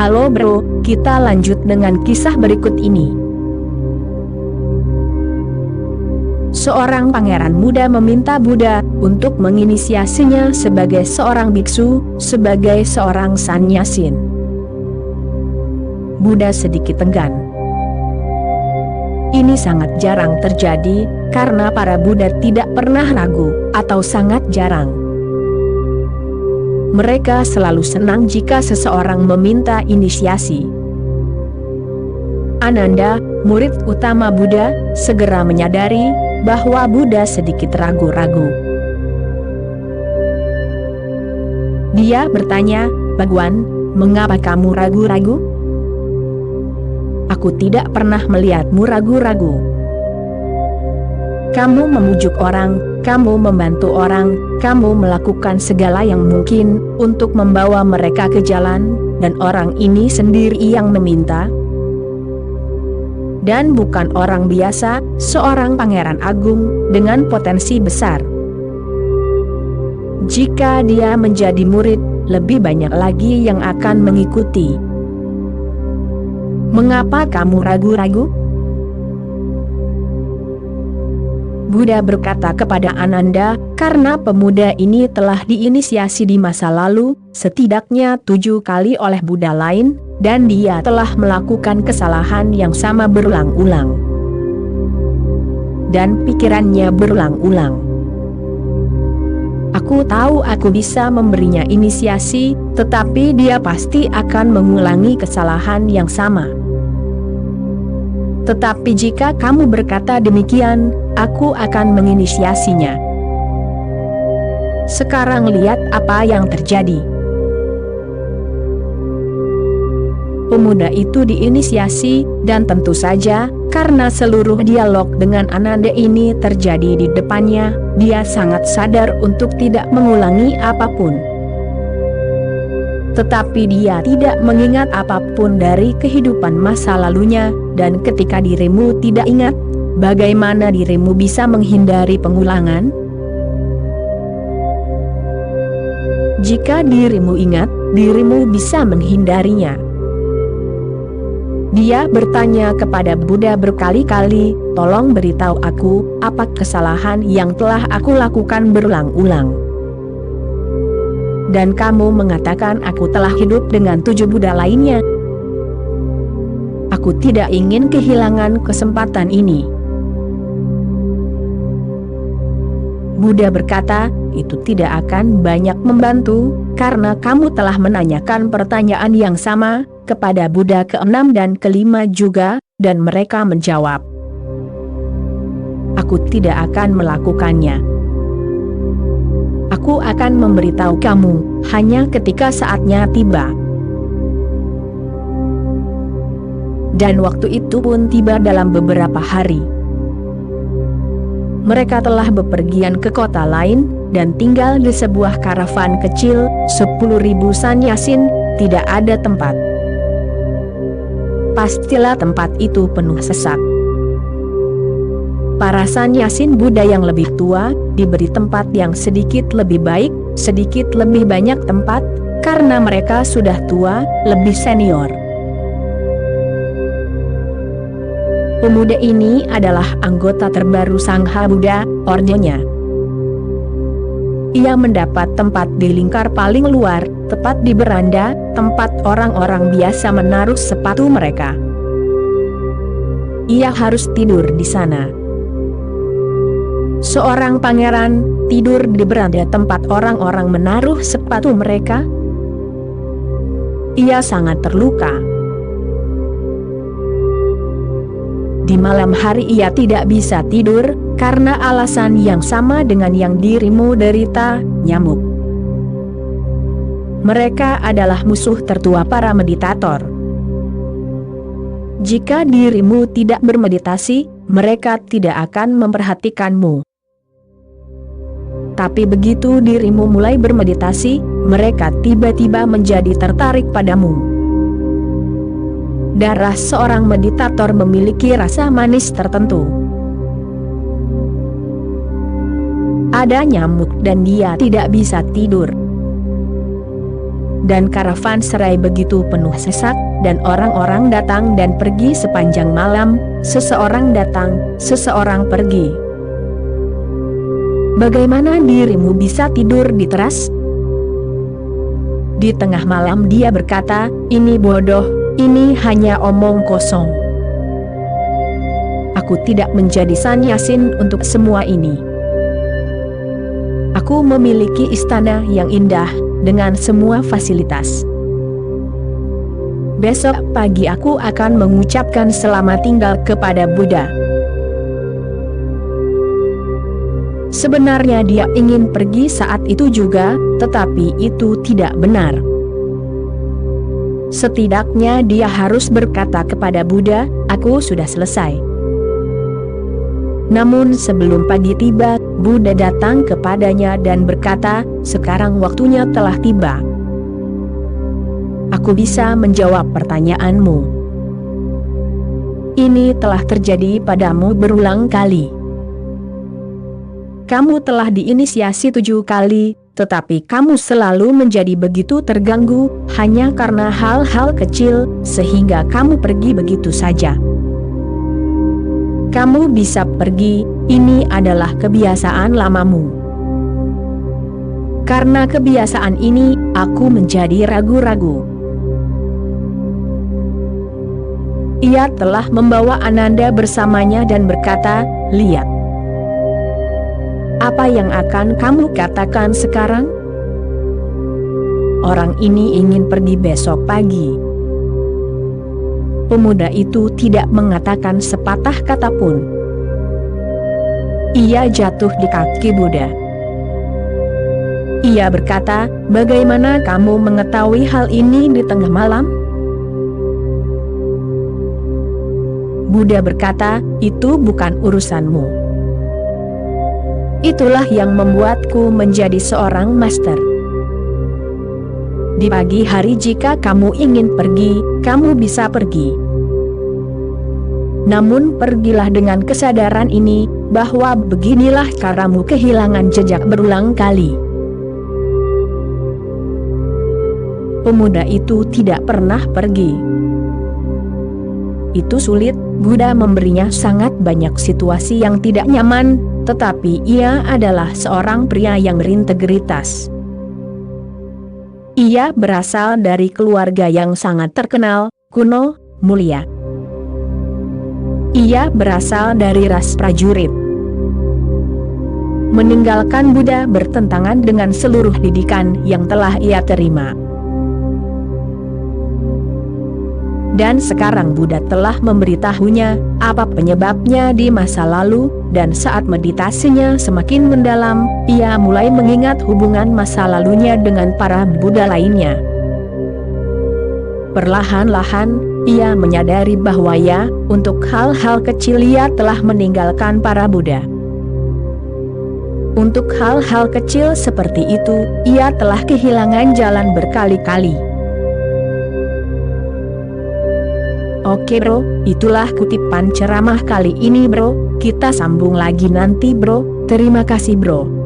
Halo bro, kita lanjut dengan kisah berikut ini. Seorang pangeran muda meminta Buddha untuk menginisiasinya sebagai seorang biksu, sebagai seorang sannyasin. Buddha sedikit enggan. Ini sangat jarang terjadi, karena para Buddha tidak pernah ragu, atau sangat jarang. Mereka selalu senang jika seseorang meminta inisiasi. Ananda, murid utama Buddha, segera menyadari bahwa Buddha sedikit ragu-ragu. Dia bertanya, "Bhagwan, mengapa kamu ragu-ragu? Aku tidak pernah melihatmu ragu-ragu. Kamu memujuk orang, kamu membantu orang, kamu melakukan segala yang mungkin untuk membawa mereka ke jalan, dan orang ini sendiri yang meminta. Dan bukan orang biasa, seorang pangeran agung dengan potensi besar. Jika dia menjadi murid, lebih banyak lagi yang akan mengikuti. Mengapa kamu ragu-ragu?" Buddha berkata kepada Ananda, "Karena pemuda ini telah diinisiasi di masa lalu, setidaknya 7 kali oleh Buddha lain, dan dia telah melakukan kesalahan yang sama berulang-ulang. Dan pikirannya berulang-ulang. Aku tahu aku bisa memberinya inisiasi, tetapi dia pasti akan mengulangi kesalahan yang sama. Tetapi jika kamu berkata demikian, aku akan menginisiasinya. Sekarang lihat apa yang terjadi." Pemuda itu diinisiasi, dan tentu saja, karena seluruh dialog dengan Ananda ini terjadi di depannya, dia sangat sadar untuk tidak mengulangi apapun. Tetapi dia tidak mengingat apapun dari kehidupan masa lalunya, dan ketika dirimu tidak ingat, bagaimana dirimu bisa menghindari pengulangan? Jika dirimu ingat, dirimu bisa menghindarinya. Dia bertanya kepada Buddha berkali-kali, "Tolong beritahu aku, apa kesalahan yang telah aku lakukan berulang-ulang? Dan kamu mengatakan aku telah hidup dengan 7 Buddha lainnya. Aku tidak ingin kehilangan kesempatan ini." Buddha berkata, "Itu tidak akan banyak membantu, karena kamu telah menanyakan pertanyaan yang sama kepada Buddha ke-6 dan ke-5 juga, dan mereka menjawab, 'Aku tidak akan melakukannya. Aku akan memberitahu kamu, hanya ketika saatnya tiba.' Dan waktu itu pun tiba dalam beberapa hari. Mereka telah bepergian ke kota lain, dan tinggal di sebuah karavan kecil, 10.000 sannyasin, tidak ada tempat. Pastilah tempat itu penuh sesak. Para sannyasin Buddha yang lebih tua, diberi tempat yang sedikit lebih baik, sedikit lebih banyak tempat, karena mereka sudah tua, lebih senior. Pemuda ini adalah anggota terbaru Sangha Buddha, ordenya. Ia mendapat tempat di lingkar paling luar, tepat di beranda, tempat orang-orang biasa menaruh sepatu mereka. Ia harus tidur di sana. Seorang pangeran tidur di beranda tempat orang-orang menaruh sepatu mereka? Ia sangat terluka. Di malam hari ia tidak bisa tidur, karena alasan yang sama dengan yang dirimu derita, nyamuk. Mereka adalah musuh tertua para meditator. Jika dirimu tidak bermeditasi, mereka tidak akan memperhatikanmu. Tapi begitu dirimu mulai bermeditasi, mereka tiba-tiba menjadi tertarik padamu. Darah seorang meditator memiliki rasa manis tertentu. Ada nyamuk dan dia tidak bisa tidur. dan karavan serai begitu penuh sesak, dan orang-orang datang dan pergi sepanjang malam, seseorang datang, seseorang pergi. Bagaimana dirimu bisa tidur di teras? Di tengah malam dia berkata, ini bodoh, ini hanya omong kosong. Aku tidak menjadi sanyasin untuk semua ini. Aku memiliki istana yang indah, dengan semua fasilitas. Besok pagi aku akan mengucapkan selamat tinggal kepada Buddha. Sebenarnya dia ingin pergi saat itu juga, tetapi itu tidak benar. Setidaknya dia harus berkata kepada Buddha, aku sudah selesai. Namun sebelum pagi tiba, Buddha datang kepadanya dan berkata, sekarang waktunya telah tiba. Aku bisa menjawab pertanyaanmu. Ini telah terjadi padamu berulang kali. Kamu telah diinisiasi 7 kali, tetapi kamu selalu menjadi begitu terganggu, hanya karena hal-hal kecil, sehingga kamu pergi begitu saja. Kamu bisa pergi, ini adalah kebiasaan lamamu. Karena kebiasaan ini, aku menjadi ragu-ragu. Ia telah membawa Ananda bersamanya dan berkata, lihat. Apa yang akan kamu katakan sekarang? Orang ini ingin pergi besok pagi. Pemuda itu tidak mengatakan sepatah kata pun. Ia jatuh di kaki Buddha. Ia berkata, bagaimana kamu mengetahui hal ini di tengah malam? Buddha berkata, itu bukan urusanmu. Itulah yang membuatku menjadi seorang master. Di pagi hari jika kamu ingin pergi, kamu bisa pergi. Namun pergilah dengan kesadaran ini, bahwa beginilah caramu kehilangan jejak berulang kali. Pemuda itu tidak pernah pergi. Itu sulit, Buddha memberinya sangat banyak situasi yang tidak nyaman, tetapi ia adalah seorang pria yang berintegritas. Ia berasal dari keluarga yang sangat terkenal, kuno, mulia. Ia berasal dari ras prajurit. Meninggalkan Buddha bertentangan dengan seluruh didikan yang telah ia terima. Dan sekarang Buddha telah memberitahunya apa penyebabnya di masa lalu, dan saat meditasinya semakin mendalam, ia mulai mengingat hubungan masa lalunya dengan para Buddha lainnya. Perlahan-lahan, ia menyadari bahwa untuk hal-hal kecil ia telah meninggalkan para Buddha. Untuk hal-hal kecil seperti itu, ia telah kehilangan jalan berkali-kali. Oke bro, itulah kutipan ceramah kali ini bro, kita sambung lagi nanti bro, terima kasih bro.